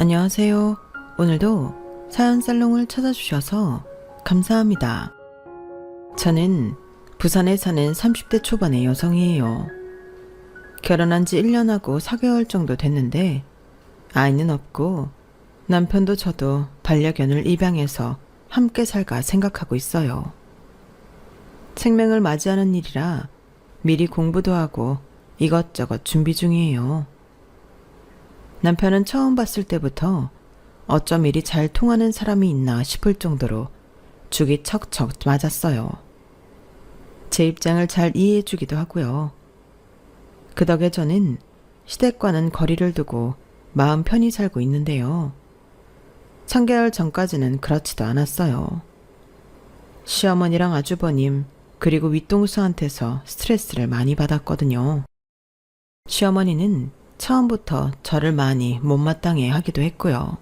안녕하세요. 오늘도 사연 살롱을 찾아주셔서 감사합니다. 저는 부산에 사는 30대 초반의 여성이에요. 결혼한 지 1년하고 4개월 정도 됐는데 아이는 없고 남편도 저도 반려견을 입양해서 함께 살까 생각하고 있어요. 생명을 맞이하는 일이라 미리 공부도 하고 이것저것 준비 중이에요. 남편은 처음 봤을 때부터 어쩜 이리 잘 통하는 사람이 있나 싶을 정도로 죽이 척척 맞았어요. 제 입장을 잘 이해해주기도 하고요. 그 덕에 저는 시댁과는 거리를 두고 마음 편히 살고 있는데요. 3개월 전까지는 그렇지도 않았어요. 시어머니랑 아주버님 그리고 윗동수한테서 스트레스를 많이 받았거든요. 시어머니는 처음부터 저를 많이 못마땅해 하기도 했고요.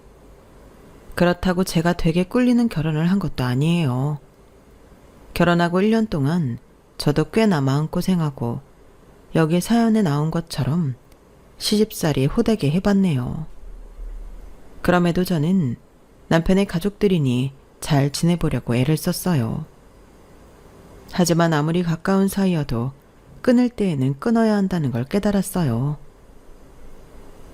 그렇다고 제가 되게 꿀리는 결혼을 한 것도 아니에요. 결혼하고 1년 동안 저도 꽤나 마음고생하고 여기 사연에 나온 것처럼 시집살이 호되게 해봤네요. 그럼에도 저는 남편의 가족들이니 잘 지내보려고 애를 썼어요. 하지만 아무리 가까운 사이여도 끊을 때에는 끊어야 한다는 걸 깨달았어요.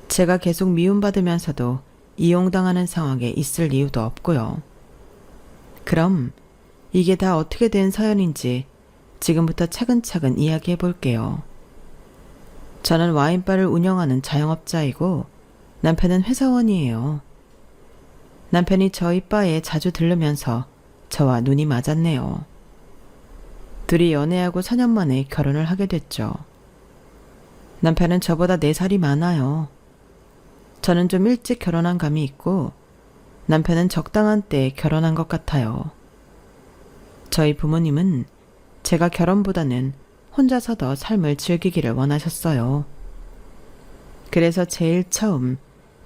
제가 계속 미움받으면서도 이용당하는 상황에 있을 이유도 없고요. 그럼 이게 다 어떻게 된 사연인지 지금부터 차근차근 이야기해 볼게요. 저는 와인바를 운영하는 자영업자이고 남편은 회사원이에요. 남편이 저희 바에 자주 들르면서 저와 눈이 맞았네요. 둘이 연애하고 4년 만에 결혼을 하게 됐죠. 남편은 저보다 4살이 많아요. 저는 좀 일찍 결혼한 감이 있고 남편은 적당한 때에 결혼한 것 같아요. 저희 부모님은 제가 결혼보다는 혼자서 더 삶을 즐기기를 원하셨어요. 그래서 제일 처음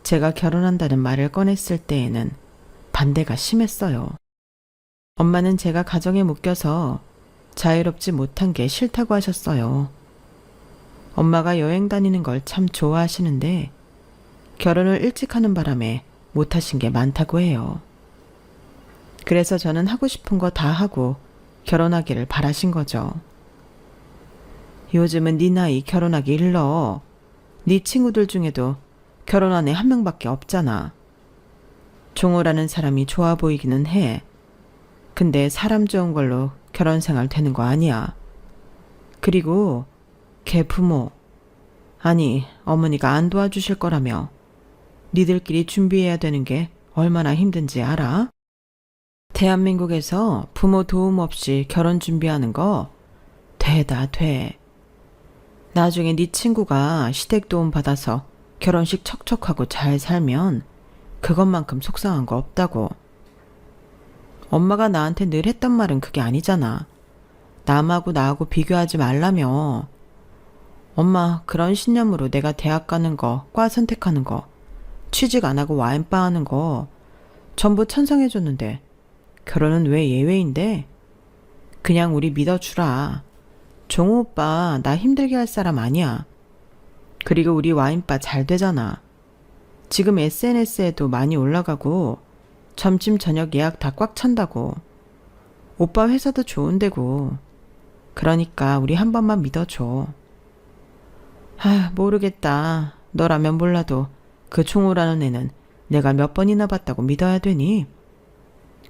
제가 결혼한다는 말을 꺼냈을 때에는 반대가 심했어요. 엄마는 제가 가정에 묶여서 자유롭지 못한 게 싫다고 하셨어요. 엄마가 여행 다니는 걸 참 좋아하시는데 결혼을 일찍 하는 바람에 못하신 게 많다고 해요. 그래서 저는 하고 싶은 거 다 하고 결혼하기를 바라신 거죠. 요즘은 네 나이 결혼하기 일러. 네 친구들 중에도 결혼한 애 1명밖에 없잖아. 종호라는 사람이 좋아 보이기는 해. 근데 사람 좋은 걸로 결혼 생활 되는 거 아니야. 그리고 걔 부모, 아니 어머니가 안 도와주실 거라며 니들끼리 준비해야 되는 게 얼마나 힘든지 알아? 대한민국에서 부모 도움 없이 결혼 준비하는 거 되다 돼. 나중에 네 친구가 시댁 도움 받아서 결혼식 척척하고 잘 살면 그것만큼 속상한 거 없다고. 엄마가 나한테 늘 했던 말은 그게 아니잖아. 남하고 나하고 비교하지 말라며. 엄마 그런 신념으로 내가 대학 가는 거, 과 선택하는 거, 취직 안 하고 와인바 하는 거 전부 찬성해줬는데 결혼은 왜 예외인데? 그냥 우리 믿어주라. 종우 오빠 나 힘들게 할 사람 아니야. 그리고 우리 와인바 잘 되잖아. 지금 SNS에도 많이 올라가고 점심 저녁 예약 다 꽉 찬다고. 오빠 회사도 좋은 데고. 그러니까 우리 한 번만 믿어줘. 모르겠다. 너라면 몰라도 그 종우라는 애는 내가 몇 번이나 봤다고 믿어야 되니?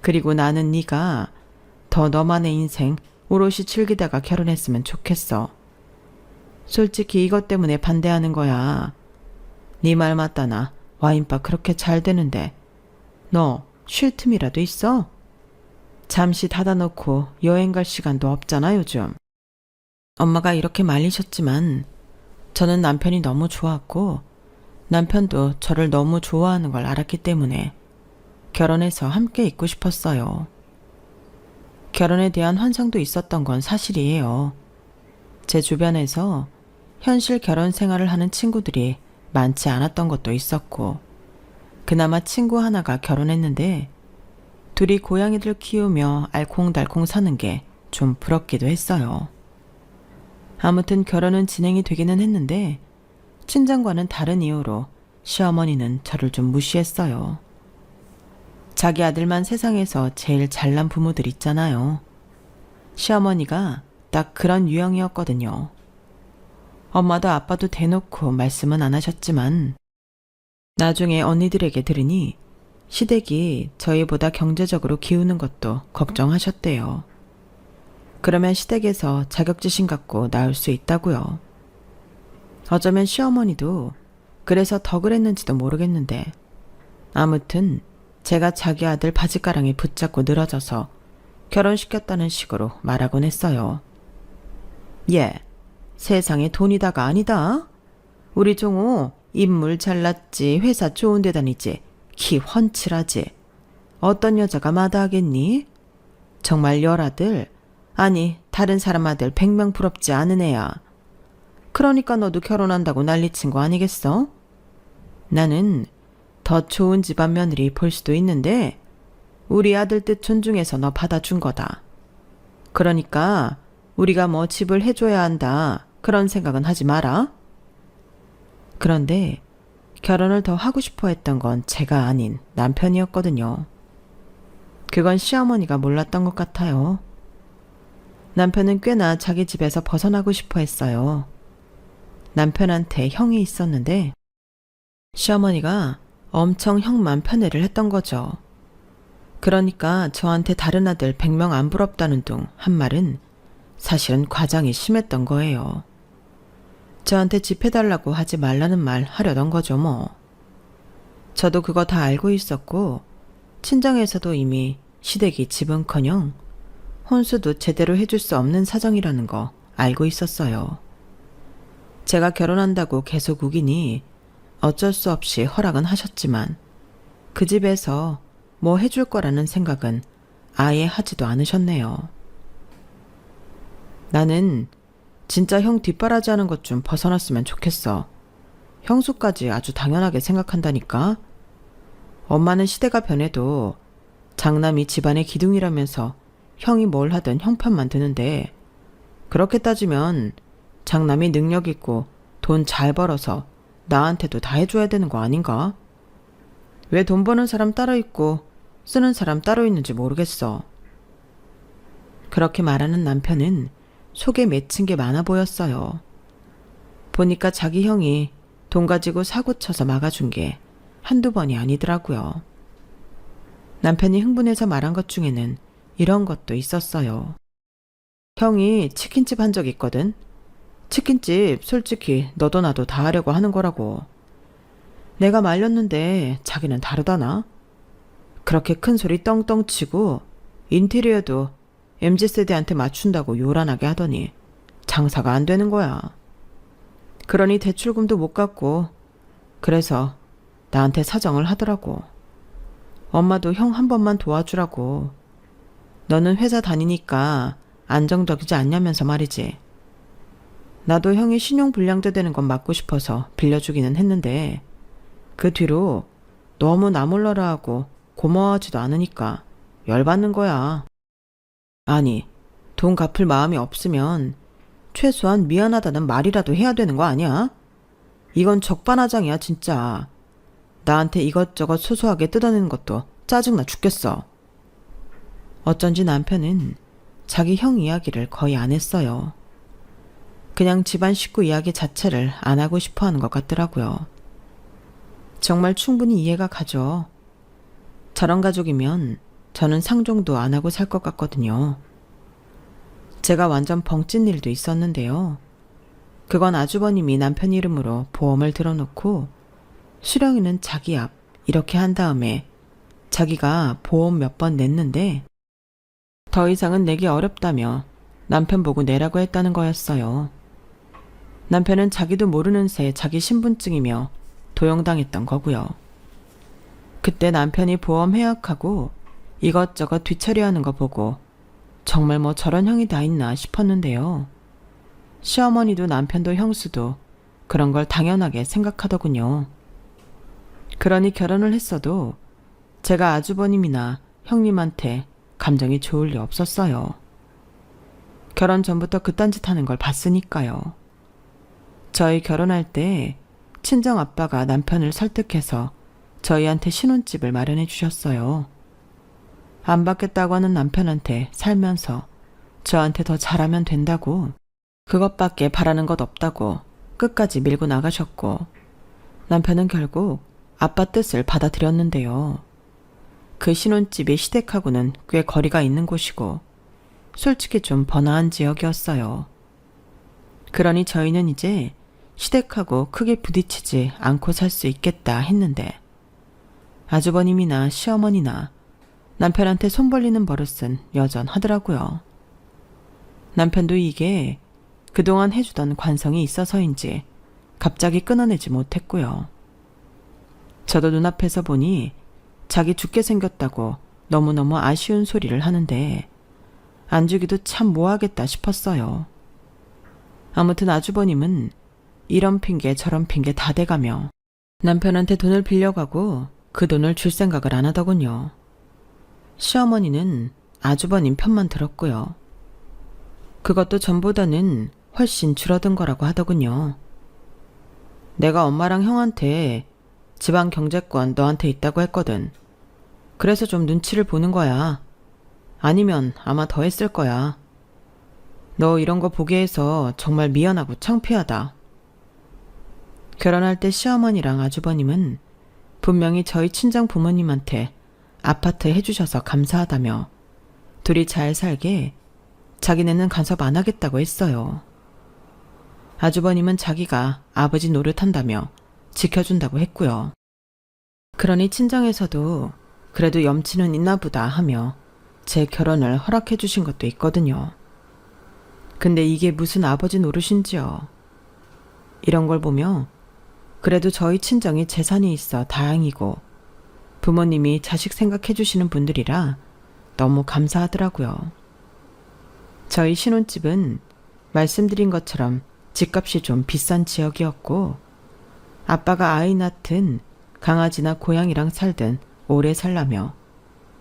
그리고 나는 네가 더 너만의 인생 오롯이 즐기다가 결혼했으면 좋겠어. 솔직히 이것 때문에 반대하는 거야. 네 말 맞다. 나 와인바 그렇게 잘 되는데 너 쉴 틈이라도 있어? 잠시 닫아놓고 여행 갈 시간도 없잖아 요즘. 엄마가 이렇게 말리셨지만 저는 남편이 너무 좋았고 남편도 저를 너무 좋아하는 걸 알았기 때문에 결혼해서 함께 있고 싶었어요. 결혼에 대한 환상도 있었던 건 사실이에요. 제 주변에서 현실 결혼 생활을 하는 친구들이 많지 않았던 것도 있었고 그나마 친구 하나가 결혼했는데 둘이 고양이들 키우며 알콩달콩 사는 게 좀 부럽기도 했어요. 아무튼 결혼은 진행이 되기는 했는데 친정과는 다른 이유로 시어머니는 저를 좀 무시했어요. 자기 아들만 세상에서 제일 잘난 부모들 있잖아요. 시어머니가 딱 그런 유형이었거든요. 엄마도 아빠도 대놓고 말씀은 안 하셨지만 나중에 언니들에게 들으니 시댁이 저희보다 경제적으로 기우는 것도 걱정하셨대요. 그러면 시댁에서 자격지심 갖고 나올 수 있다고요. 어쩌면 시어머니도 그래서 더 그랬는지도 모르겠는데 아무튼 제가 자기 아들 바지가랑이 붙잡고 늘어져서 결혼시켰다는 식으로 말하곤 했어요. 예, 세상에 돈이다가 아니다. 우리 종호 인물 잘났지, 회사 좋은 데 다니지, 키 훤칠하지. 어떤 여자가 마다하겠니? 정말 열아들, 아니 다른 사람 아들 100명 부럽지 않은 애야. 그러니까 너도 결혼한다고 난리친 거 아니겠어? 나는 더 좋은 집안 며느리 볼 수도 있는데 우리 아들 뜻 존중해서 너 받아준 거다. 그러니까 우리가 뭐 집을 해줘야 한다 그런 생각은 하지 마라. 그런데 결혼을 더 하고 싶어 했던 건 제가 아닌 남편이었거든요. 그건 시어머니가 몰랐던 것 같아요. 남편은 꽤나 자기 집에서 벗어나고 싶어 했어요. 남편한테 형이 있었는데 시어머니가 엄청 형만 편애를 했던 거죠. 그러니까 저한테 다른 아들 100명 안 부럽다는 둥 한 말은 사실은 과장이 심했던 거예요. 저한테 집 해달라고 하지 말라는 말 하려던 거죠 뭐. 저도 그거 다 알고 있었고 친정에서도 이미 시댁이 집은커녕 혼수도 제대로 해줄 수 없는 사정이라는 거 알고 있었어요. 제가 결혼한다고 계속 우기니 어쩔 수 없이 허락은 하셨지만 그 집에서 뭐 해줄 거라는 생각은 아예 하지도 않으셨네요. 나는 진짜 형 뒷바라지 하는 것 좀 벗어났으면 좋겠어. 형수까지 아주 당연하게 생각한다니까. 엄마는 시대가 변해도 장남이 집안의 기둥이라면서 형이 뭘 하든 형편만 드는데 그렇게 따지면 장남이 능력 있고 돈 잘 벌어서 나한테도 다 해줘야 되는 거 아닌가? 왜 돈 버는 사람 따로 있고 쓰는 사람 따로 있는지 모르겠어. 그렇게 말하는 남편은 속에 맺힌 게 많아 보였어요. 보니까 자기 형이 돈 가지고 사고 쳐서 막아준 게 한두 번이 아니더라고요. 남편이 흥분해서 말한 것 중에는 이런 것도 있었어요. 형이 치킨집 한 적 있거든. 치킨집 솔직히 너도 나도 다 하려고 하는 거라고. 내가 말렸는데 자기는 다르다나? 그렇게 큰 소리 떵떵 치고 인테리어도 MZ세대한테 맞춘다고 요란하게 하더니 장사가 안 되는 거야. 그러니 대출금도 못 갚고 그래서 나한테 사정을 하더라고. 엄마도 형 한 번만 도와주라고. 너는 회사 다니니까 안정적이지 않냐면서 말이지. 나도 형이 신용불량자 되는 건 막고 싶어서 빌려주기는 했는데 그 뒤로 너무 나 몰라라 하고 고마워하지도 않으니까 열받는 거야. 아니, 돈 갚을 마음이 없으면 최소한 미안하다는 말이라도 해야 되는 거 아니야? 이건 적반하장이야 진짜. 나한테 이것저것 소소하게 뜯어내는 것도 짜증나 죽겠어. 어쩐지 남편은 자기 형 이야기를 거의 안 했어요. 그냥 집안 식구 이야기 자체를 안 하고 싶어 하는 것 같더라고요. 정말 충분히 이해가 가죠. 저런 가족이면 저는 상종도 안 하고 살 것 같거든요. 제가 완전 벙찐 일도 있었는데요. 그건 아주버님이 남편 이름으로 보험을 들어놓고 수령이는 자기 앞 이렇게 한 다음에 자기가 보험 몇 번 냈는데 더 이상은 내기 어렵다며 남편 보고 내라고 했다는 거였어요. 남편은 자기도 모르는 새 자기 신분증이며 도용당했던 거고요. 그때 남편이 보험 해약하고 이것저것 뒤처리하는 거 보고 정말 뭐 저런 형이 다 있나 싶었는데요. 시어머니도 남편도 형수도 그런 걸 당연하게 생각하더군요. 그러니 결혼을 했어도 제가 아주버님이나 형님한테 감정이 좋을 리 없었어요. 결혼 전부터 그딴 짓 하는 걸 봤으니까요. 저희 결혼할 때 친정 아빠가 남편을 설득해서 저희한테 신혼집을 마련해 주셨어요. 안 받겠다고 하는 남편한테 살면서 저한테 더 잘하면 된다고, 그것밖에 바라는 것 없다고 끝까지 밀고 나가셨고, 남편은 결국 아빠 뜻을 받아들였는데요. 그 신혼집이 시댁하고는 꽤 거리가 있는 곳이고 솔직히 좀 번화한 지역이었어요. 그러니 저희는 이제 시댁하고 크게 부딪히지 않고 살 수 있겠다 했는데, 아주버님이나 시어머니나 남편한테 손 벌리는 버릇은 여전하더라고요. 남편도 이게 그동안 해주던 관성이 있어서인지 갑자기 끊어내지 못했고요. 저도 눈앞에서 보니 자기 죽게 생겼다고 너무너무 아쉬운 소리를 하는데 안 주기도 참 뭐하겠다 싶었어요. 아무튼 아주버님은 이런 핑계 저런 핑계 다 대가며 남편한테 돈을 빌려가고 그 돈을 줄 생각을 안 하더군요. 시어머니는 아주버님 편만 들었고요. 그것도 전보다는 훨씬 줄어든 거라고 하더군요. 내가 엄마랑 형한테 집안 경제권 너한테 있다고 했거든. 그래서 좀 눈치를 보는 거야. 아니면 아마 더 했을 거야. 너 이런 거 보게 해서 정말 미안하고 창피하다. 결혼할 때 시어머니랑 아주버님은 분명히 저희 친정 부모님한테 아파트 해주셔서 감사하다며 둘이 잘 살게 자기네는 간섭 안 하겠다고 했어요. 아주버님은 자기가 아버지 노릇한다며 지켜준다고 했고요. 그러니 친정에서도 그래도 염치는 있나 보다 하며 제 결혼을 허락해 주신 것도 있거든요. 근데 이게 무슨 아버지 노릇인지요. 이런 걸 보며 그래도 저희 친정이 재산이 있어 다행이고 부모님이 자식 생각해 주시는 분들이라 너무 감사하더라고요. 저희 신혼집은 말씀드린 것처럼 집값이 좀 비싼 지역이었고 아빠가 아이 낳든 강아지나 고양이랑 살든 오래 살라며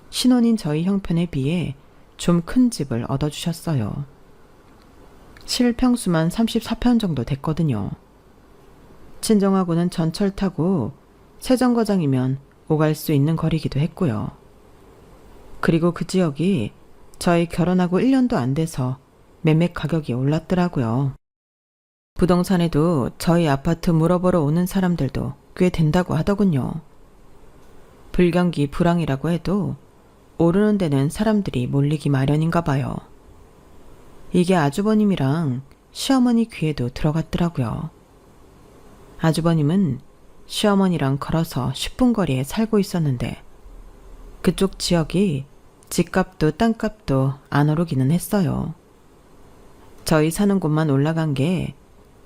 신혼인 저희 형편에 비해 좀 큰 집을 얻어주셨어요. 실평수만 34평 정도 됐거든요. 친정하고는 전철 타고 세정거장이면 오갈 수 있는 거리기도 했고요. 그리고 그 지역이 저희 결혼하고 1년도 안 돼서 매매 가격이 올랐더라고요. 부동산에도 저희 아파트 물어보러 오는 사람들도 꽤 된다고 하더군요. 불경기 불황이라고 해도 오르는 데는 사람들이 몰리기 마련인가 봐요. 이게 아주버님이랑 시어머니 귀에도 들어갔더라고요. 아주버님은 시어머니랑 걸어서 10분 거리에 살고 있었는데 그쪽 지역이 집값도 땅값도 안 오르기는 했어요. 저희 사는 곳만 올라간 게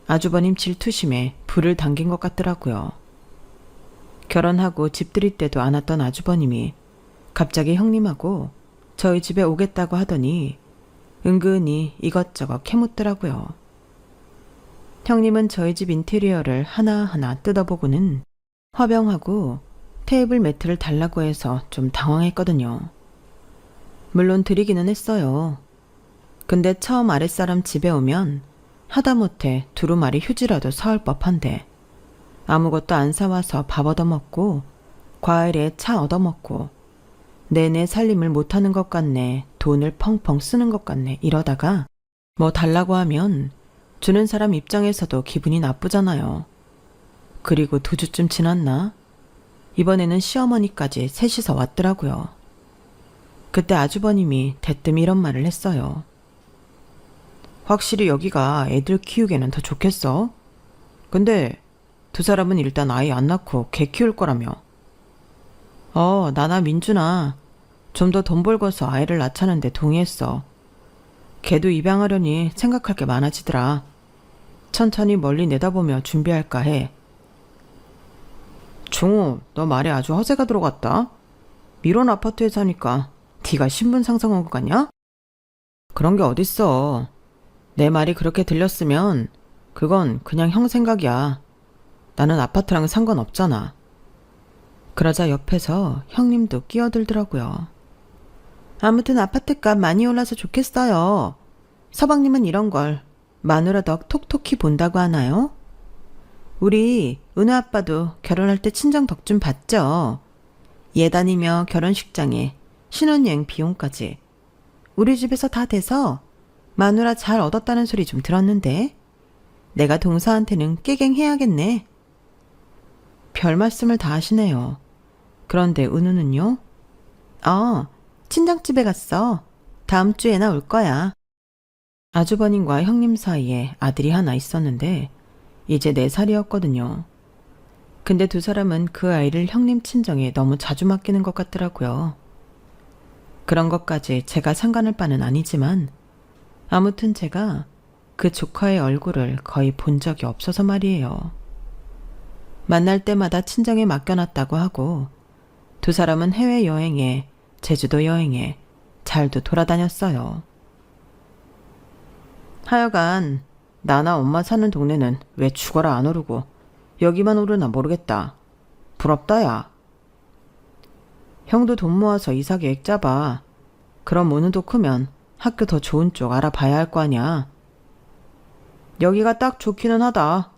아주버님 질투심에 불을 당긴 것 같더라고요. 결혼하고 집 들일 때도 안 왔던 아주버님이 갑자기 형님하고 저희 집에 오겠다고 하더니 은근히 이것저것 캐묻더라고요. 형님은 저희 집 인테리어를 하나하나 뜯어보고는 화병하고 테이블 매트를 달라고 해서 좀 당황했거든요. 물론 드리기는 했어요. 근데 처음 아랫사람 집에 오면 하다못해 두루마리 휴지라도 사올 법한데 아무것도 안 사와서 밥 얻어먹고 과일에 차 얻어먹고 내내 살림을 못하는 것 같네, 돈을 펑펑 쓰는 것 같네 이러다가 뭐 달라고 하면 주는 사람 입장에서도 기분이 나쁘잖아요. 그리고 2주쯤 지났나? 이번에는 시어머니까지 셋이서 왔더라고요. 그때 아주버님이 대뜸 이런 말을 했어요. 확실히 여기가 애들 키우기에는 더 좋겠어? 근데 2사람은 일단 아이 안 낳고 개 키울 거라며. 나나 민준아 좀 더 돈 벌고서 아이를 낳자는데 동의했어. 걔도 입양하려니 생각할 게 많아지더라. 천천히 멀리 내다보며 준비할까 해. 종우, 너 말에 아주 허세가 들어갔다. 미론 아파트에 사니까 네가 신분 상승한 것 같냐? 그런 게 어딨어. 내 말이 그렇게 들렸으면 그건 그냥 형 생각이야. 나는 아파트랑 상관없잖아. 그러자 옆에서 형님도 끼어들더라고요. 아무튼 아파트값 많이 올라서 좋겠어요. 서방님은 이런 걸 마누라 덕 톡톡히 본다고 하나요? 우리 은우 아빠도 결혼할 때 친정 덕 좀 받죠. 예단이며 결혼식장에 신혼여행 비용까지. 우리 집에서 다 돼서 마누라 잘 얻었다는 소리 좀 들었는데 내가 동서한테는 깨갱해야겠네. 별 말씀을 다 하시네요. 그런데 은우는요? 친정집에 갔어. 다음 주에나 올 거야. 아주버님과 형님 사이에 아들이 하나 있었는데 이제 4살이었거든요. 근데 두 사람은 그 아이를 형님 친정에 너무 자주 맡기는 것 같더라고요. 그런 것까지 제가 상관할 바는 아니지만 아무튼 제가 그 조카의 얼굴을 거의 본 적이 없어서 말이에요. 만날 때마다 친정에 맡겨놨다고 하고 두 사람은 해외여행에 제주도 여행에 잘도 돌아다녔어요. 하여간 나나 엄마 사는 동네는 왜 죽어라 안 오르고 여기만 오르나 모르겠다. 부럽다 야. 형도 돈 모아서 이사 계획 짜봐. 그럼 은우도 크면 학교 더 좋은 쪽 알아봐야 할 거 아니야. 여기가 딱 좋기는 하다.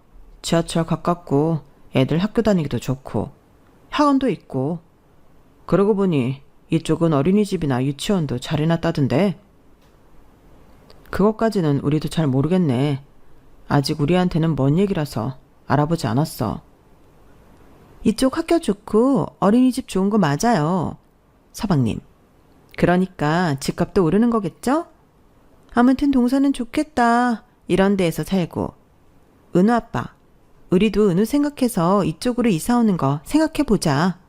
지하철 가깝고 애들 학교 다니기도 좋고 학원도 있고. 그러고 보니 이쪽은 어린이집이나 유치원도 잘 해놨다던데. 그것까지는 우리도 잘 모르겠네. 아직 우리한테는 먼 얘기라서 알아보지 않았어. 이쪽 학교 좋고 어린이집 좋은 거 맞아요. 서방님. 그러니까 집값도 오르는 거겠죠? 아무튼 동서는 좋겠다. 이런 데에서 살고. 은우 아빠, 우리도 은우 생각해서 이쪽으로 이사 오는 거 생각해보자.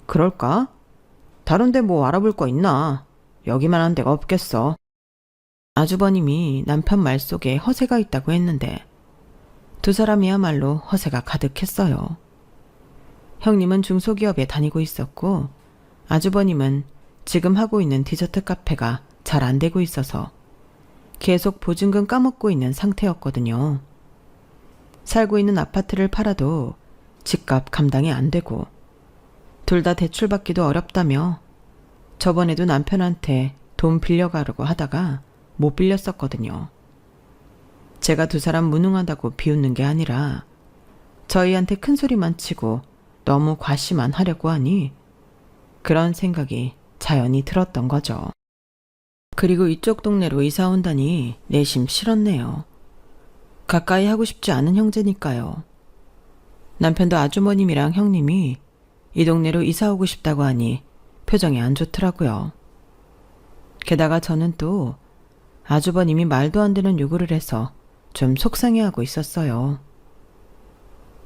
그럴까? 다른 데 뭐 알아볼 거 있나? 여기만 한 데가 없겠어. 아주버님이 남편 말 속에 허세가 있다고 했는데 두 사람이야말로 허세가 가득했어요. 형님은 중소기업에 다니고 있었고 아주버님은 지금 하고 있는 디저트 카페가 잘 안 되고 있어서 계속 보증금 까먹고 있는 상태였거든요. 살고 있는 아파트를 팔아도 집값 감당이 안 되고 둘 다 대출받기도 어렵다며 저번에도 남편한테 돈 빌려가려고 하다가 못 빌렸었거든요. 제가 두 사람 무능하다고 비웃는 게 아니라 저희한테 큰 소리만 치고 너무 과시만 하려고 하니 그런 생각이 자연히 들었던 거죠. 그리고 이쪽 동네로 이사 온다니 내심 싫었네요. 가까이 하고 싶지 않은 형제니까요. 남편도 아주머님이랑 형님이 이 동네로 이사 오고 싶다고 하니 표정이 안 좋더라고요. 게다가 저는 또 아주버님이 말도 안 되는 요구를 해서 좀 속상해하고 있었어요.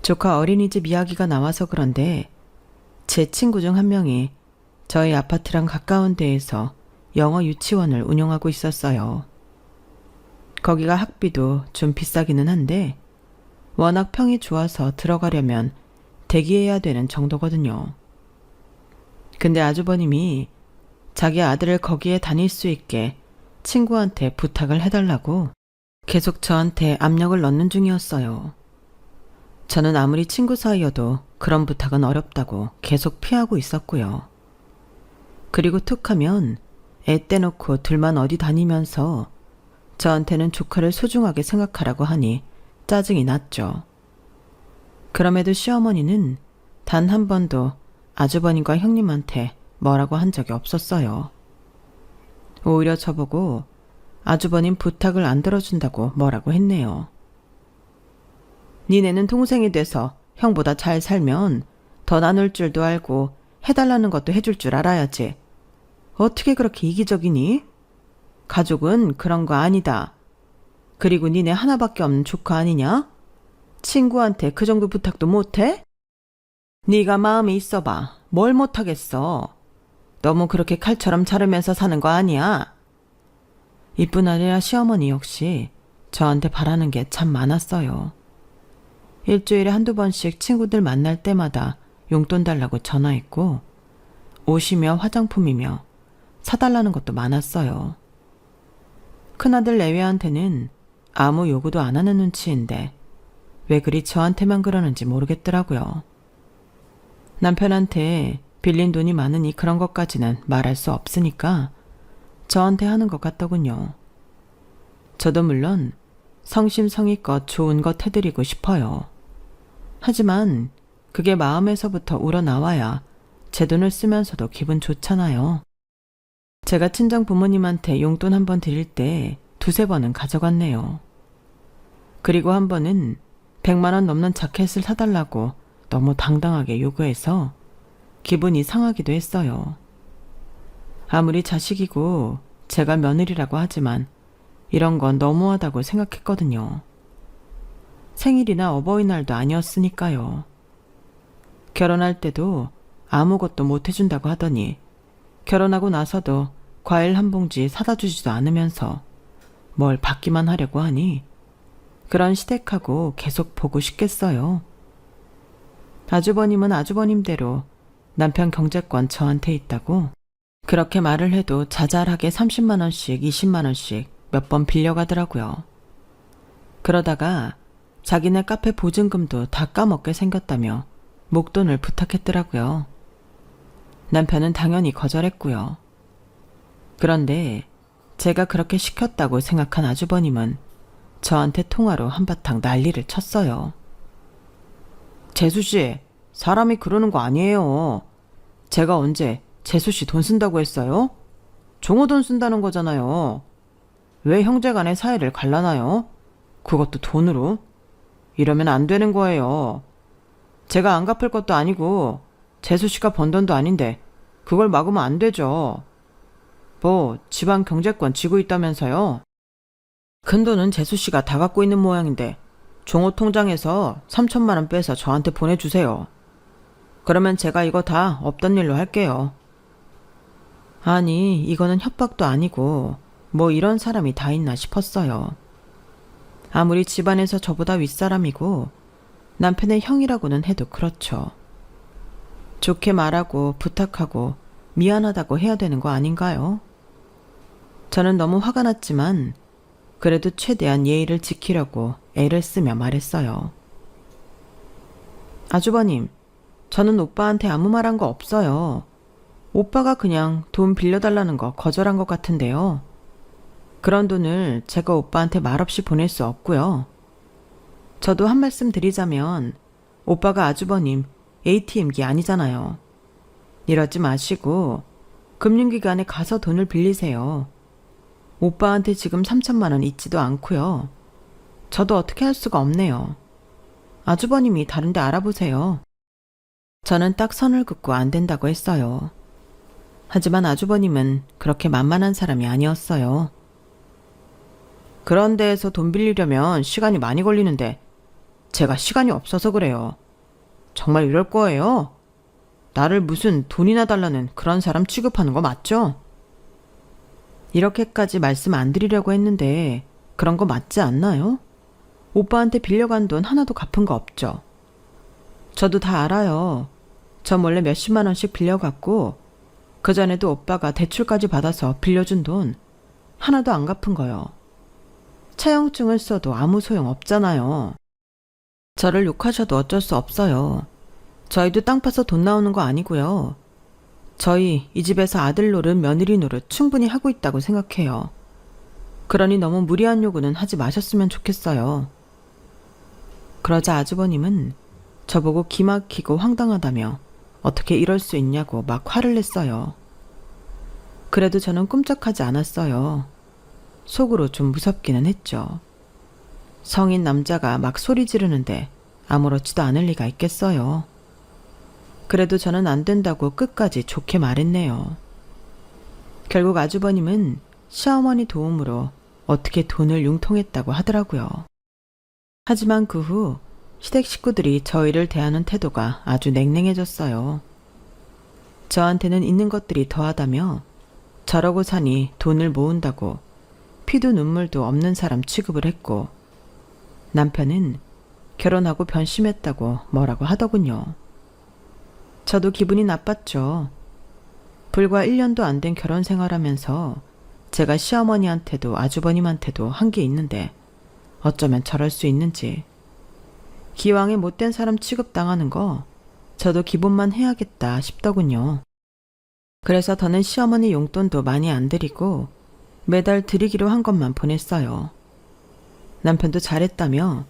조카 어린이집 이야기가 나와서 그런데 제 친구 중 한 명이 저희 아파트랑 가까운 데에서 영어 유치원을 운영하고 있었어요. 거기가 학비도 좀 비싸기는 한데 워낙 평이 좋아서 들어가려면 대기해야 되는 정도거든요. 근데 아주버님이 자기 아들을 거기에 다닐 수 있게 친구한테 부탁을 해달라고 계속 저한테 압력을 넣는 중이었어요. 저는 아무리 친구 사이여도 그런 부탁은 어렵다고 계속 피하고 있었고요. 그리고 툭 하면 애 떼놓고 둘만 어디 다니면서 저한테는 조카를 소중하게 생각하라고 하니 짜증이 났죠. 그럼에도 시어머니는 단 한 번도 아주버님과 형님한테 뭐라고 한 적이 없었어요. 오히려 저보고 아주버님 부탁을 안 들어준다고 뭐라고 했네요. 니네는 동생이 돼서 형보다 잘 살면 더 나눌 줄도 알고 해달라는 것도 해줄 줄 알아야지. 어떻게 그렇게 이기적이니? 가족은 그런 거 아니다. 그리고 니네 하나밖에 없는 조카 아니냐? 친구한테 그 정도 부탁도 못해? 네가 마음이 있어봐. 뭘 못하겠어. 너무 그렇게 칼처럼 자르면서 사는 거 아니야. 이뿐 아니라 시어머니 역시 저한테 바라는 게 참 많았어요. 일주일에 한두 번씩 친구들 만날 때마다 용돈 달라고 전화했고 옷이며 화장품이며 사달라는 것도 많았어요. 큰아들 내외한테는 아무 요구도 안 하는 눈치인데 왜 그리 저한테만 그러는지 모르겠더라고요. 남편한테 빌린 돈이 많으니 그런 것까지는 말할 수 없으니까 저한테 하는 것 같더군요. 저도 물론 성심성의껏 좋은 것 해드리고 싶어요. 하지만 그게 마음에서부터 우러나와야 제 돈을 쓰면서도 기분 좋잖아요. 제가 친정 부모님한테 용돈 한 번 드릴 때 두세 번은 가져갔네요. 그리고 한 번은 100만 원 넘는 자켓을 사달라고 너무 당당하게 요구해서 기분이 상하기도 했어요. 아무리 자식이고 제가 며느리라고 하지만 이런 건 너무하다고 생각했거든요. 생일이나 어버이날도 아니었으니까요. 결혼할 때도 아무것도 못 해준다고 하더니 결혼하고 나서도 과일 한 봉지 사다 주지도 않으면서 뭘 받기만 하려고 하니 그런 시댁하고 계속 보고 싶겠어요. 아주버님은 아주버님대로 남편 경제권 저한테 있다고 그렇게 말을 해도 자잘하게 30만 원씩 20만 원씩 몇 번 빌려가더라고요. 그러다가 자기네 카페 보증금도 다 까먹게 생겼다며 목돈을 부탁했더라고요. 남편은 당연히 거절했고요. 그런데 제가 그렇게 시켰다고 생각한 아주버님은 저한테 통화로 한바탕 난리를 쳤어요. 재수씨, 사람이 그러는 거 아니에요. 제가 언제 재수씨 돈 쓴다고 했어요? 종호 돈 쓴다는 거잖아요. 왜 형제간의 사이를 갈라나요? 그것도 돈으로? 이러면 안 되는 거예요. 제가 안 갚을 것도 아니고 재수씨가 번 돈도 아닌데 그걸 막으면 안 되죠. 뭐 집안 경제권 쥐고 있다면서요. 큰돈은 재수씨가 다 갖고 있는 모양인데 종호 통장에서 3천만 원 빼서 저한테 보내주세요. 그러면 제가 이거 다 없던 일로 할게요. 아니, 이거는 협박도 아니고 뭐 이런 사람이 다 있나 싶었어요. 아무리 집안에서 저보다 윗사람이고 남편의 형이라고는 해도 그렇죠. 좋게 말하고 부탁하고 미안하다고 해야 되는 거 아닌가요? 저는 너무 화가 났지만 그래도 최대한 예의를 지키려고 애를 쓰며 말했어요. 아주버님, 저는 오빠한테 아무 말 한 거 없어요. 오빠가 그냥 돈 빌려달라는 거 거절한 것 같은데요. 그런 돈을 제가 오빠한테 말없이 보낼 수 없고요. 저도 한 말씀 드리자면 오빠가 아주버님 ATM기 아니잖아요. 이러지 마시고 금융기관에 가서 돈을 빌리세요. 오빠한테 지금 3천만 원 있지도 않고요. 저도 어떻게 할 수가 없네요. 아주버님이 다른 데 알아보세요. 저는 딱 선을 긋고 안 된다고 했어요. 하지만 아주버님은 그렇게 만만한 사람이 아니었어요. 그런 데에서 돈 빌리려면 시간이 많이 걸리는데 제가 시간이 없어서 그래요. 정말 이럴 거예요? 나를 무슨 돈이나 달라는 그런 사람 취급하는 거 맞죠? 이렇게까지 말씀 안 드리려고 했는데 그런 거 맞지 않나요? 오빠한테 빌려간 돈 하나도 갚은 거 없죠? 저도 다 알아요. 저 몰래 몇십만 원씩 빌려갔고 그전에도 오빠가 대출까지 받아서 빌려준 돈 하나도 안 갚은 거요. 차용증을 써도 아무 소용 없잖아요. 저를 욕하셔도 어쩔 수 없어요. 저희도 땅 파서 돈 나오는 거 아니고요. 저희 이 집에서 아들 노릇 며느리 노릇 충분히 하고 있다고 생각해요. 그러니 너무 무리한 요구는 하지 마셨으면 좋겠어요. 그러자 아주버님은 저보고 기막히고 황당하다며 어떻게 이럴 수 있냐고 막 화를 냈어요. 그래도 저는 꼼짝하지 않았어요. 속으로 좀 무섭기는 했죠. 성인 남자가 막 소리 지르는데 아무렇지도 않을 리가 있겠어요. 그래도 저는 안 된다고 끝까지 좋게 말했네요. 결국 아주버님은 시어머니 도움으로 어떻게 돈을 융통했다고 하더라고요. 하지만 그 후 시댁 식구들이 저희를 대하는 태도가 아주 냉랭해졌어요. 저한테는 있는 것들이 더하다며 저러고 사니 돈을 모은다고 피도 눈물도 없는 사람 취급을 했고 남편은 결혼하고 변심했다고 뭐라고 하더군요. 저도 기분이 나빴죠. 불과 1년도 안 된 결혼 생활하면서 제가 시어머니한테도 아주버님한테도 한 게 있는데 어쩌면 저럴 수 있는지. 기왕에 못된 사람 취급당하는 거 저도 기본만 해야겠다 싶더군요. 그래서 더는 시어머니 용돈도 많이 안 드리고 매달 드리기로 한 것만 보냈어요. 남편도 잘했다며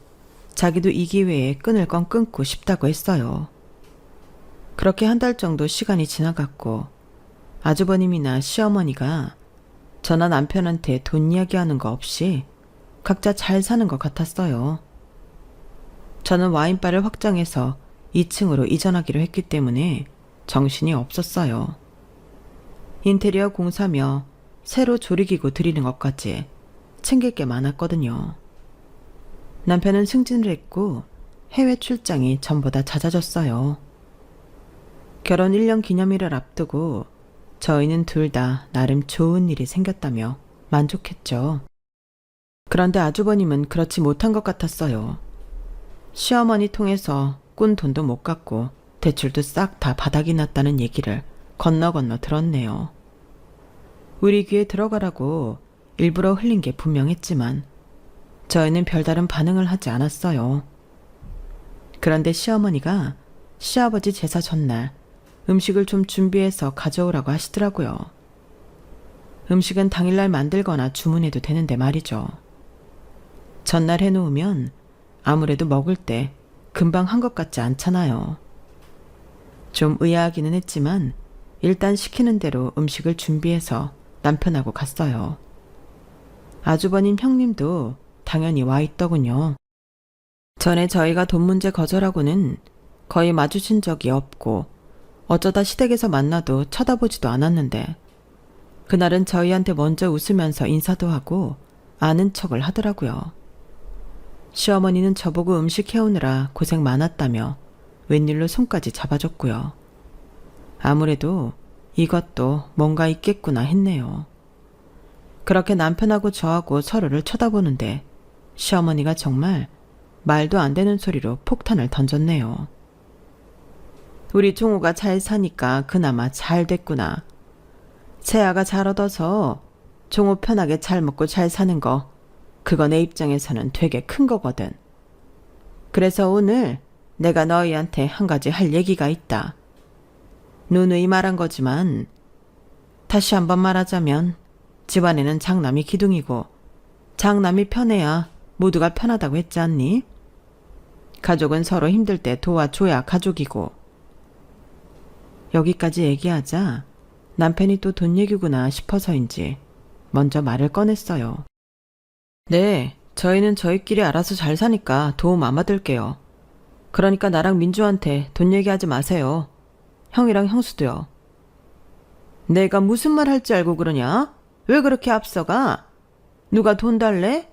자기도 이 기회에 끊을 건 끊고 싶다고 했어요. 그렇게 한 달 정도 시간이 지나갔고 아주버님이나 시어머니가 저나 남편한테 돈 이야기하는 거 없이 각자 잘 사는 것 같았어요. 저는 와인바를 확장해서 2층으로 이전하기로 했기 때문에 정신이 없었어요. 인테리어 공사며 새로 조리기구 들이는 것까지 챙길 게 많았거든요. 남편은 승진을 했고 해외 출장이 전보다 잦아졌어요. 결혼 1년 기념일을 앞두고 저희는 둘 다 나름 좋은 일이 생겼다며 만족했죠. 그런데 아주버님은 그렇지 못한 것 같았어요. 시어머니 통해서 꾼 돈도 못 갚고 대출도 싹 다 바닥이 났다는 얘기를 건너 들었네요. 우리 귀에 들어가라고 일부러 흘린 게 분명했지만 저희는 별다른 반응을 하지 않았어요. 그런데 시어머니가 시아버지 제사 전날 음식을 좀 준비해서 가져오라고 하시더라고요. 음식은 당일날 만들거나 주문해도 되는데 말이죠. 전날 해놓으면 아무래도 먹을 때 금방 한 것 같지 않잖아요. 좀 의아하기는 했지만 일단 시키는 대로 음식을 준비해서 남편하고 갔어요. 아주버님 형님도 당연히 와 있더군요. 전에 저희가 돈 문제 거절하고는 거의 마주친 적이 없고 어쩌다 시댁에서 만나도 쳐다보지도 않았는데 그날은 저희한테 먼저 웃으면서 인사도 하고 아는 척을 하더라고요. 시어머니는 저보고 음식 해오느라 고생 많았다며 웬일로 손까지 잡아줬고요. 아무래도 이것도 뭔가 있겠구나 했네요. 그렇게 남편하고 저하고 서로를 쳐다보는데 시어머니가 정말 말도 안 되는 소리로 폭탄을 던졌네요. 우리 종호가 잘 사니까 그나마 잘 됐구나. 세아가 잘 얻어서 종호 편하게 잘 먹고 잘 사는 거 그거 내 입장에서는 되게 큰 거거든. 그래서 오늘 내가 너희한테 한 가지 할 얘기가 있다. 누누이 말한 거지만 다시 한번 말하자면 집안에는 장남이 기둥이고 장남이 편해야 모두가 편하다고 했지 않니? 가족은 서로 힘들 때 도와줘야 가족이고. 여기까지 얘기하자 남편이 또 돈 얘기구나 싶어서인지 먼저 말을 꺼냈어요. 네, 저희는 저희끼리 알아서 잘 사니까 도움 안 받을게요. 그러니까 나랑 민주한테 돈 얘기하지 마세요. 형이랑 형수도요. 내가 무슨 말 할지 알고 그러냐? 왜 그렇게 앞서가? 누가 돈 달래?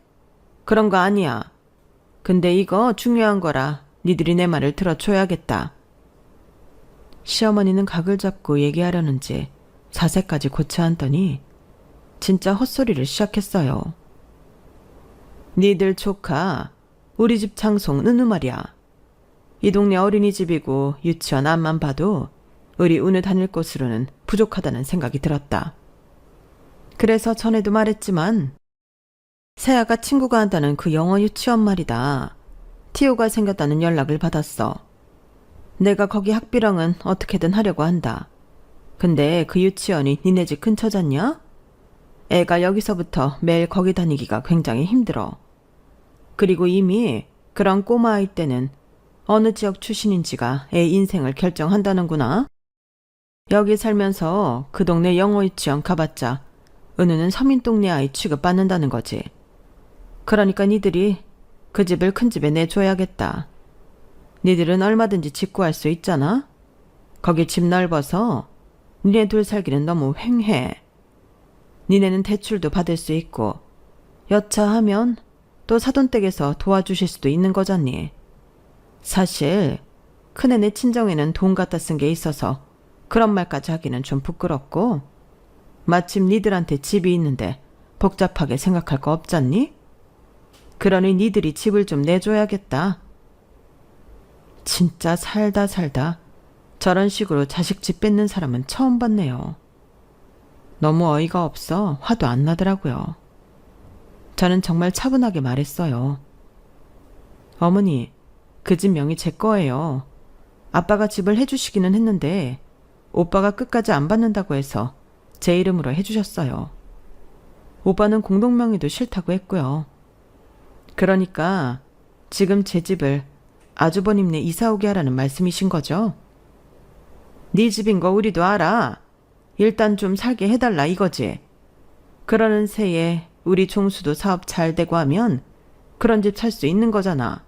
그런 거 아니야. 근데 이거 중요한 거라 니들이 내 말을 들어줘야겠다. 시어머니는 각을 잡고 얘기하려는지 자세까지 고쳐 앉더니 진짜 헛소리를 시작했어요. 니들 조카 우리 집 장송 느누 말이야. 이 동네 어린이집이고 유치원 앞만 봐도 우리 운을 다닐 곳으로는 부족하다는 생각이 들었다. 그래서 전에도 말했지만 세아가 친구가 한다는 그 영어 유치원 말이다. 티오가 생겼다는 연락을 받았어. 내가 거기 학비랑은 어떻게든 하려고 한다. 근데 그 유치원이 니네 집 근처잖냐? 애가 여기서부터 매일 거기 다니기가 굉장히 힘들어. 그리고 이미 그런 꼬마아이 때는 어느 지역 출신인지가 애 인생을 결정한다는구나. 여기 살면서 그 동네 영어 유치원 가봤자 은우는 서민 동네 아이 취급받는다는 거지. 그러니까 니들이 그 집을 큰 집에 내줘야겠다. 니들은 얼마든지 직구할 수 있잖아. 거기 집 넓어서 니네 둘 살기는 너무 횡해. 니네는 대출도 받을 수 있고 여차하면 또 사돈댁에서 도와주실 수도 있는 거잖니. 사실 큰애네 친정에는 돈 갖다 쓴 게 있어서 그런 말까지 하기는 좀 부끄럽고 마침 니들한테 집이 있는데 복잡하게 생각할 거 없잖니? 그러니 니들이 집을 좀 내줘야겠다. 진짜 살다 저런 식으로 자식 집 뺏는 사람은 처음 봤네요. 너무 어이가 없어 화도 안 나더라고요. 저는 정말 차분하게 말했어요. 어머니, 그 집 명의 제 거예요. 아빠가 집을 해주시기는 했는데 오빠가 끝까지 안 받는다고 해서 제 이름으로 해주셨어요. 오빠는 공동명의도 싫다고 했고요. 그러니까 지금 제 집을 아주버님네 이사 오게 하라는 말씀이신 거죠? 네 집인 거 우리도 알아. 일단 좀 살게 해달라 이거지. 그러는 새에 우리 종수도 사업 잘 되고 하면 그런 집 살 수 있는 거잖아.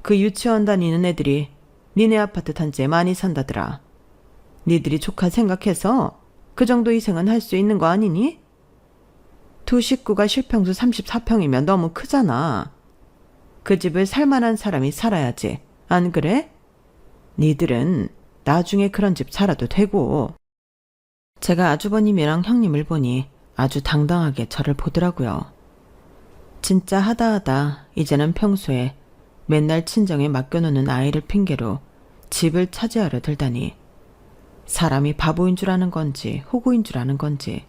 그 유치원 다니는 애들이 니네 아파트 단지에 많이 산다더라. 니들이 조카 생각해서 그 정도 희생은 할 수 있는 거 아니니? 두 식구가 실평수 34평이면 너무 크잖아. 그 집을 살만한 사람이 살아야지. 안 그래? 니들은 나중에 그런 집 살아도 되고. 제가 아주버님이랑 형님을 보니 아주 당당하게 저를 보더라고요. 진짜 하다하다 이제는 평소에 맨날 친정에 맡겨놓는 아이를 핑계로 집을 차지하려 들다니 사람이 바보인 줄 아는 건지 호구인 줄 아는 건지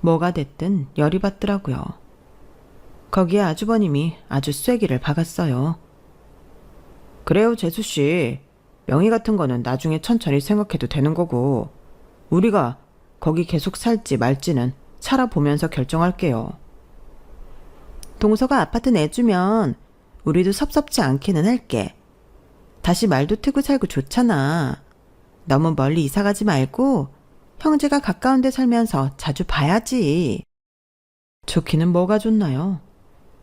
뭐가 됐든 열이 받더라고요. 거기에 아주버님이 아주 쐐기를 박았어요. 그래요, 재수씨. 명의 같은 거는 나중에 천천히 생각해도 되는 거고 우리가 거기 계속 살지 말지는 살아보면서 결정할게요. 동서가 아파트 내주면 우리도 섭섭지 않기는 할게. 다시 말도 트고 살고 좋잖아. 너무 멀리 이사가지 말고 형제가 가까운 데 살면서 자주 봐야지. 좋기는 뭐가 좋나요?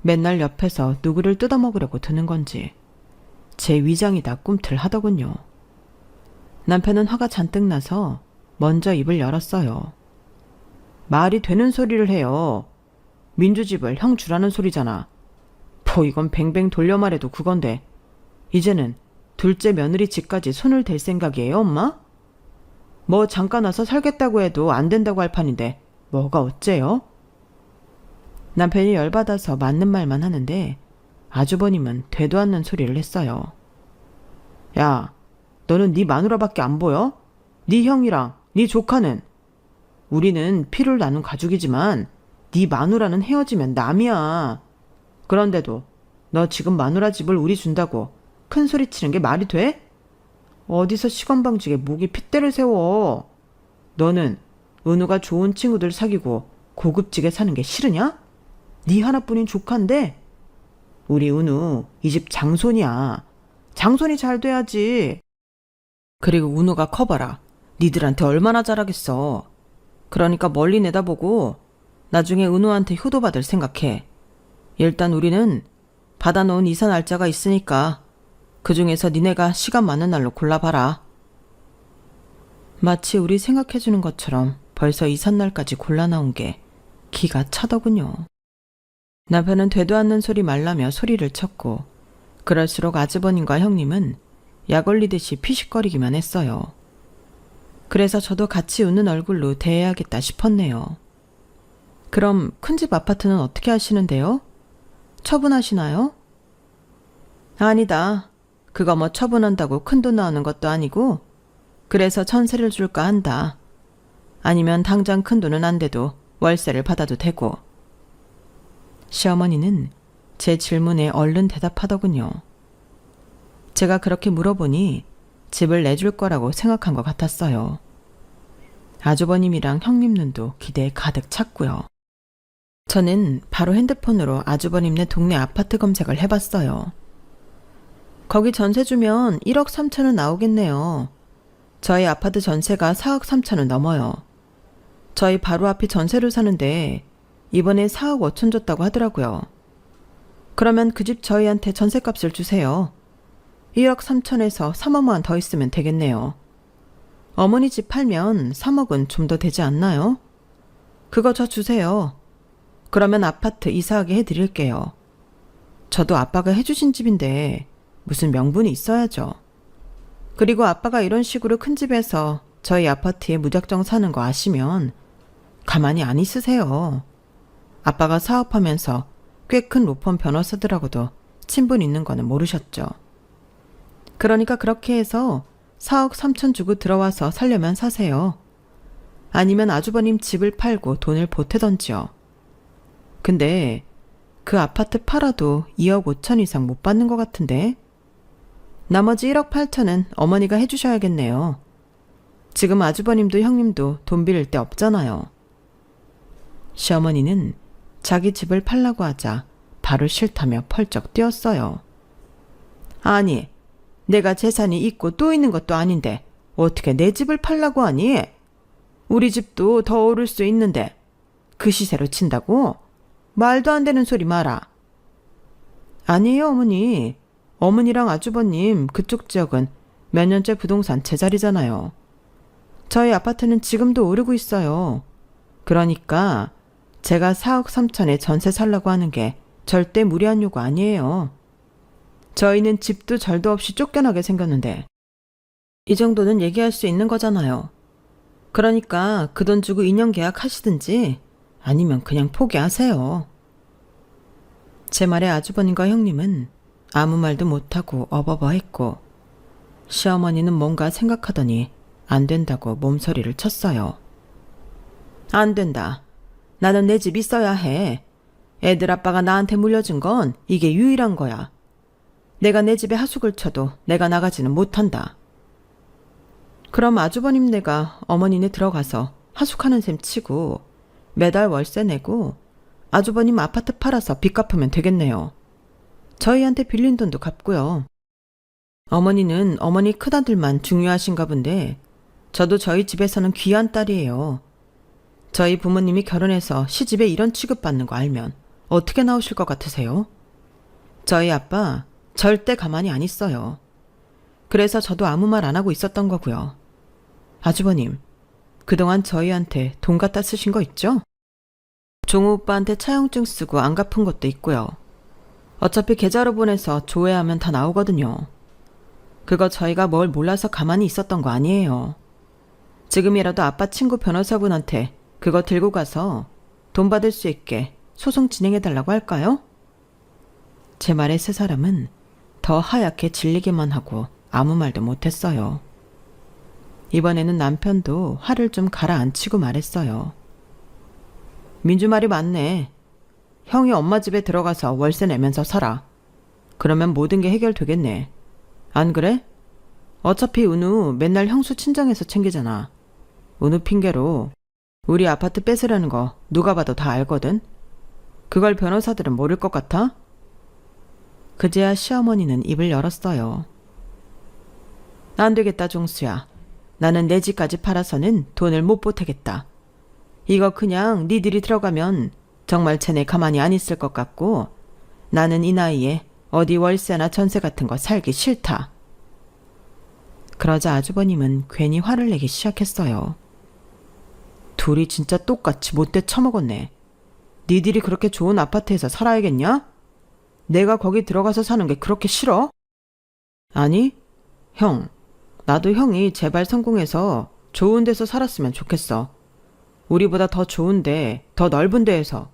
맨날 옆에서 누구를 뜯어먹으려고 드는 건지 제 위장이 다 꿈틀하더군요. 남편은 화가 잔뜩 나서 먼저 입을 열었어요. 말이 되는 소리를 해요. 민주집을 형 주라는 소리잖아. 이건 뱅뱅 돌려 말해도 그건데 이제는 둘째 며느리 집까지 손을 댈 생각이에요, 엄마? 뭐 잠깐 와서 살겠다고 해도 안 된다고 할 판인데 뭐가 어째요? 남편이 열받아서 맞는 말만 하는데 아주버님은 되도 않는 소리를 했어요. 야, 너는 네 마누라밖에 안 보여? 네 형이랑 네 조카는 우리는 피를 나눈 가족이지만 네 마누라는 헤어지면 남이야. 그런데도 너 지금 마누라 집을 우리 준다고 큰 소리 치는 게 말이 돼? 어디서 시건방지게 목에 핏대를 세워. 너는 은우가 좋은 친구들 사귀고 고급지게 사는 게 싫으냐? 네 하나뿐인 조카인데 우리 은우 이 집 장손이야. 장손이 잘 돼야지. 그리고 은우가 커봐라. 니들한테 얼마나 잘하겠어. 그러니까 멀리 내다보고 나중에 은우한테 효도받을 생각해. 일단 우리는 받아놓은 이사 날짜가 있으니까 그 중에서 니네가 시간 많은 날로 골라봐라. 마치 우리 생각해주는 것처럼 벌써 이삿날까지 골라나온 게 기가 차더군요. 남편은 되도 않는 소리 말라며 소리를 쳤고 그럴수록 아주버님과 형님은 약 올리듯이 피식거리기만 했어요. 그래서 저도 같이 웃는 얼굴로 대해야겠다 싶었네요. 그럼 큰집 아파트는 어떻게 하시는데요? 처분하시나요? 아니다. 그거 뭐 처분한다고 큰돈 나오는 것도 아니고 그래서 전세를 줄까 한다. 아니면 당장 큰돈은 안 돼도 월세를 받아도 되고. 시어머니는 제 질문에 얼른 대답하더군요. 제가 그렇게 물어보니 집을 내줄 거라고 생각한 것 같았어요. 아주버님이랑 형님 눈도 기대에 가득 찼고요. 저는 바로 핸드폰으로 아주버님네 동네 아파트 검색을 해봤어요. 거기 전세 주면 1억 3천은 나오겠네요. 저희 아파트 전세가 4억 3천은 넘어요. 저희 바로 앞이 전세로 사는데 이번에 4억 5천 줬다고 하더라고요. 그러면 그 집 저희한테 전세값을 주세요. 1억 3천에서 3억만 더 있으면 되겠네요. 어머니 집 팔면 3억은 좀 더 되지 않나요? 그거 저 주세요. 그러면 아파트 이사하게 해드릴게요. 저도 아빠가 해주신 집인데 무슨 명분이 있어야죠. 그리고 아빠가 이런 식으로 큰 집에서 저희 아파트에 무작정 사는 거 아시면 가만히 안 있으세요. 아빠가 사업하면서 꽤 큰 로펌 변호사들하고도 친분 있는 거는 모르셨죠. 그러니까 그렇게 해서 4억 3천 주고 들어와서 살려면 사세요. 아니면 아주버님 집을 팔고 돈을 보태던지요. 근데 그 아파트 팔아도 2억 5천 이상 못 받는 것 같은데? 나머지 1억 8천은 어머니가 해주셔야겠네요. 지금 아주버님도 형님도 돈 빌릴 데 없잖아요. 시어머니는 자기 집을 팔라고 하자 바로 싫다며 펄쩍 뛰었어요. 아니, 내가 재산이 있고 또 있는 것도 아닌데 어떻게 내 집을 팔라고 하니? 우리 집도 더 오를 수 있는데 그 시세로 친다고? 말도 안 되는 소리 마라. 아니에요, 어머니. 어머니랑 아주버님 그쪽 지역은 몇 년째 부동산 제자리잖아요. 저희 아파트는 지금도 오르고 있어요. 그러니까 제가 4억 3천에 전세 살라고 하는 게 절대 무리한 요구 아니에요. 저희는 집도 절도 없이 쫓겨나게 생겼는데 이 정도는 얘기할 수 있는 거잖아요. 그러니까 그 돈 주고 2년 계약 하시든지 아니면 그냥 포기하세요. 제 말에 아주버님과 형님은 아무 말도 못하고 어버버했고 시어머니는 뭔가 생각하더니 안 된다고 몸서리를 쳤어요. 안 된다. 나는 내 집 있어야 해. 애들 아빠가 나한테 물려준 건 이게 유일한 거야. 내가 내 집에 하숙을 쳐도 내가 나가지는 못한다. 그럼 아주버님네가 어머니네 들어가서 하숙하는 셈 치고 매달 월세 내고 아주버님 아파트 팔아서 빚 갚으면 되겠네요. 저희한테 빌린 돈도 갚고요. 어머니는 어머니 큰아들만 중요하신가 본데 저도 저희 집에서는 귀한 딸이에요. 저희 부모님이 결혼해서 시집에 이런 취급받는 거 알면 어떻게 나오실 것 같으세요? 저희 아빠 절대 가만히 안 있어요. 그래서 저도 아무 말 안 하고 있었던 거고요. 아주버님, 그동안 저희한테 돈 갖다 쓰신 거 있죠? 종우 오빠한테 차용증 쓰고 안 갚은 것도 있고요. 어차피 계좌로 보내서 조회하면 다 나오거든요. 그거 저희가 뭘 몰라서 가만히 있었던 거 아니에요. 지금이라도 아빠 친구 변호사분한테 그거 들고 가서 돈 받을 수 있게 소송 진행해달라고 할까요? 제 말에 세 사람은 더 하얗게 질리기만 하고 아무 말도 못했어요. 이번에는 남편도 화를 좀 가라앉히고 말했어요. 민주 말이 맞네. 형이 엄마 집에 들어가서 월세 내면서 살아. 그러면 모든 게 해결되겠네. 안 그래? 어차피 은우 맨날 형수 친정에서 챙기잖아. 은우 핑계로 우리 아파트 뺏으려는 거 누가 봐도 다 알거든. 그걸 변호사들은 모를 것 같아? 그제야 시어머니는 입을 열었어요. 안 되겠다, 종수야. 나는 내 집까지 팔아서는 돈을 못 보태겠다. 이거 그냥 니들이 들어가면 정말 쟤네 가만히 안 있을 것 같고 나는 이 나이에 어디 월세나 전세 같은 거 살기 싫다. 그러자 아주버님은 괜히 화를 내기 시작했어요. 둘이 진짜 똑같이 못돼 처먹었네. 니들이 그렇게 좋은 아파트에서 살아야겠냐? 내가 거기 들어가서 사는 게 그렇게 싫어? 아니, 형. 나도 형이 제발 성공해서 좋은 데서 살았으면 좋겠어. 우리보다 더 좋은데, 더 넓은 데에서.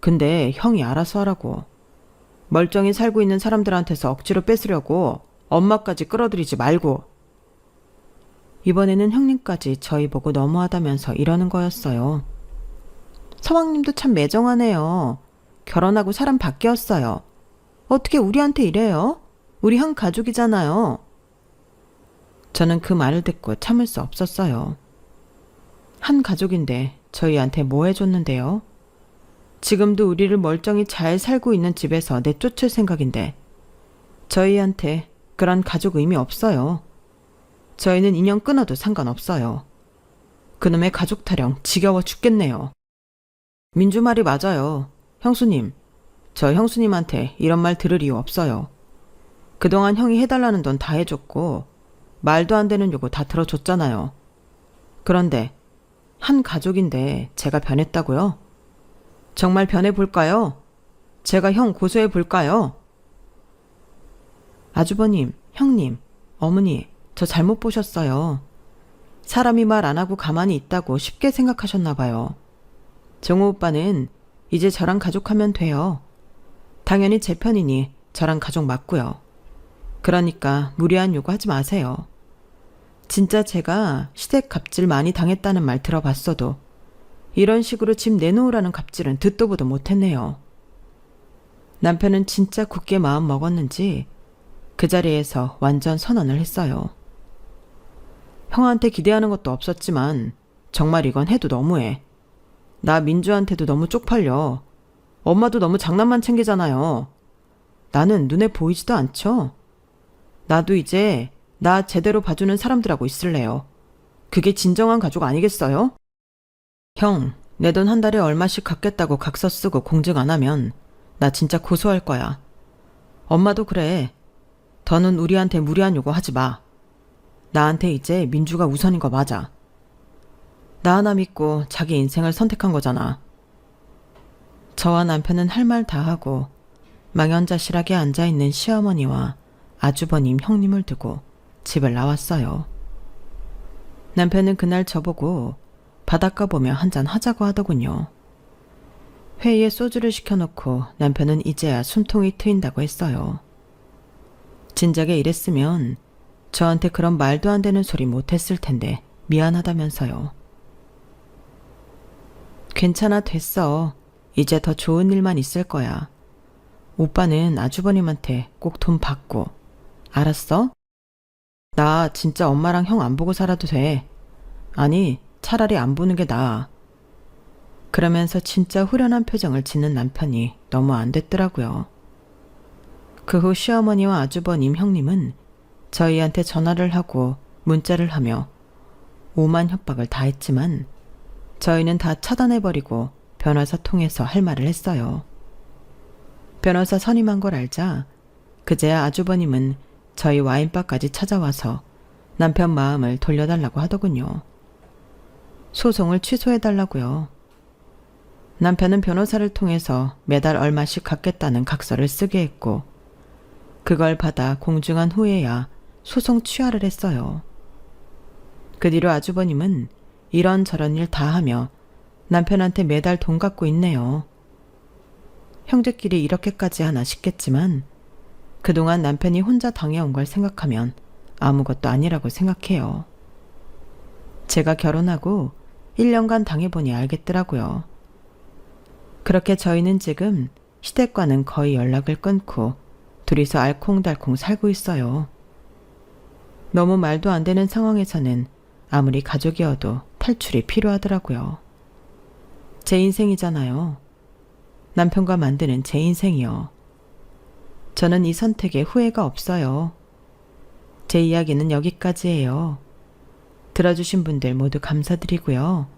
근데 형이 알아서 하라고. 멀쩡히 살고 있는 사람들한테서 억지로 뺏으려고 엄마까지 끌어들이지 말고. 이번에는 형님까지 저희 보고 너무하다면서 이러는 거였어요. 서방님도 참 매정하네요. 결혼하고 사람 바뀌었어요. 어떻게 우리한테 이래요? 우리 한 가족이잖아요. 저는 그 말을 듣고 참을 수 없었어요. 한 가족인데 저희한테 뭐 해줬는데요? 지금도 우리를 멀쩡히 잘 살고 있는 집에서 내쫓을 생각인데 저희한테 그런 가족 의미 없어요. 저희는 인연 끊어도 상관없어요. 그놈의 가족 타령 지겨워 죽겠네요. 민주 말이 맞아요. 형수님, 저 형수님한테 이런 말 들을 이유 없어요. 그동안 형이 해달라는 돈 다 해줬고 말도 안 되는 요구 다 들어줬잖아요. 그런데 한 가족인데 제가 변했다고요? 정말 변해볼까요? 제가 형 고소해볼까요? 아주버님, 형님, 어머니, 저 잘못 보셨어요. 사람이 말 안 하고 가만히 있다고 쉽게 생각하셨나 봐요. 정우 오빠는 이제 저랑 가족하면 돼요. 당연히 제 편이니 저랑 가족 맞고요. 그러니까 무리한 요구하지 마세요. 진짜 제가 시댁 갑질 많이 당했다는 말 들어봤어도 이런 식으로 집 내놓으라는 갑질은 듣도 보도 못했네요. 남편은 진짜 굳게 마음 먹었는지 그 자리에서 완전 선언을 했어요. 형한테 기대하는 것도 없었지만 정말 이건 해도 너무해. 나 민주한테도 너무 쪽팔려. 엄마도 너무 장난만 챙기잖아요. 나는 눈에 보이지도 않죠? 나도 이제 나 제대로 봐주는 사람들하고 있을래요. 그게 진정한 가족 아니겠어요? 형, 내 돈 한 달에 얼마씩 갚겠다고 각서 쓰고 공증 안 하면 나 진짜 고소할 거야. 엄마도 그래. 더는 우리한테 무리한 요구 하지 마. 나한테 이제 민주가 우선인 거 맞아. 나 하나 믿고 자기 인생을 선택한 거잖아. 저와 남편은 할 말 다 하고 망연자실하게 앉아있는 시어머니와 아주버님 형님을 두고 집을 나왔어요. 남편은 그날 저보고 바닷가 보며 한잔 하자고 하더군요. 회의에 소주를 시켜놓고 남편은 이제야 숨통이 트인다고 했어요. 진작에 이랬으면 저한테 그런 말도 안 되는 소리 못했을 텐데 미안하다면서요. 괜찮아, 됐어. 이제 더 좋은 일만 있을 거야. 오빠는 아주버님한테 꼭 돈 받고. 알았어? 나 진짜 엄마랑 형 안 보고 살아도 돼. 아니, 차라리 안 보는 게 나아. 그러면서 진짜 후련한 표정을 짓는 남편이 너무 안 됐더라고요. 그 후 시어머니와 아주버님 형님은 저희한테 전화를 하고 문자를 하며 오만 협박을 다 했지만 저희는 다 차단해버리고 변호사 통해서 할 말을 했어요. 변호사 선임한 걸 알자 그제야 아주버님은 저희 와인바까지 찾아와서 남편 마음을 돌려달라고 하더군요. 소송을 취소해달라고요. 남편은 변호사를 통해서 매달 얼마씩 갚겠다는 각서를 쓰게 했고 그걸 받아 공증한 후에야 소송 취하를 했어요. 그 뒤로 아주버님은 이런저런 일 다 하며 남편한테 매달 돈 갚고 있네요. 형제끼리 이렇게까지 하나 싶겠지만 그동안 남편이 혼자 당해온 걸 생각하면 아무것도 아니라고 생각해요. 제가 결혼하고 1년간 당해보니 알겠더라고요. 그렇게 저희는 지금 시댁과는 거의 연락을 끊고 둘이서 알콩달콩 살고 있어요. 너무 말도 안 되는 상황에서는 아무리 가족이어도 탈출이 필요하더라고요. 제 인생이잖아요. 남편과 만드는 제 인생이요. 저는 이 선택에 후회가 없어요. 제 이야기는 여기까지예요. 들어주신 분들 모두 감사드리고요.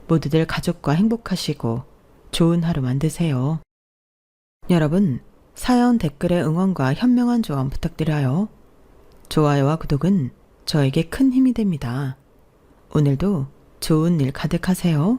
모두들 가족과 행복하시고 좋은 하루 만드세요. 여러분, 사연 댓글에 응원과 현명한 조언 부탁드려요. 좋아요와 구독은 저에게 큰 힘이 됩니다. 오늘도 좋은 일 가득하세요.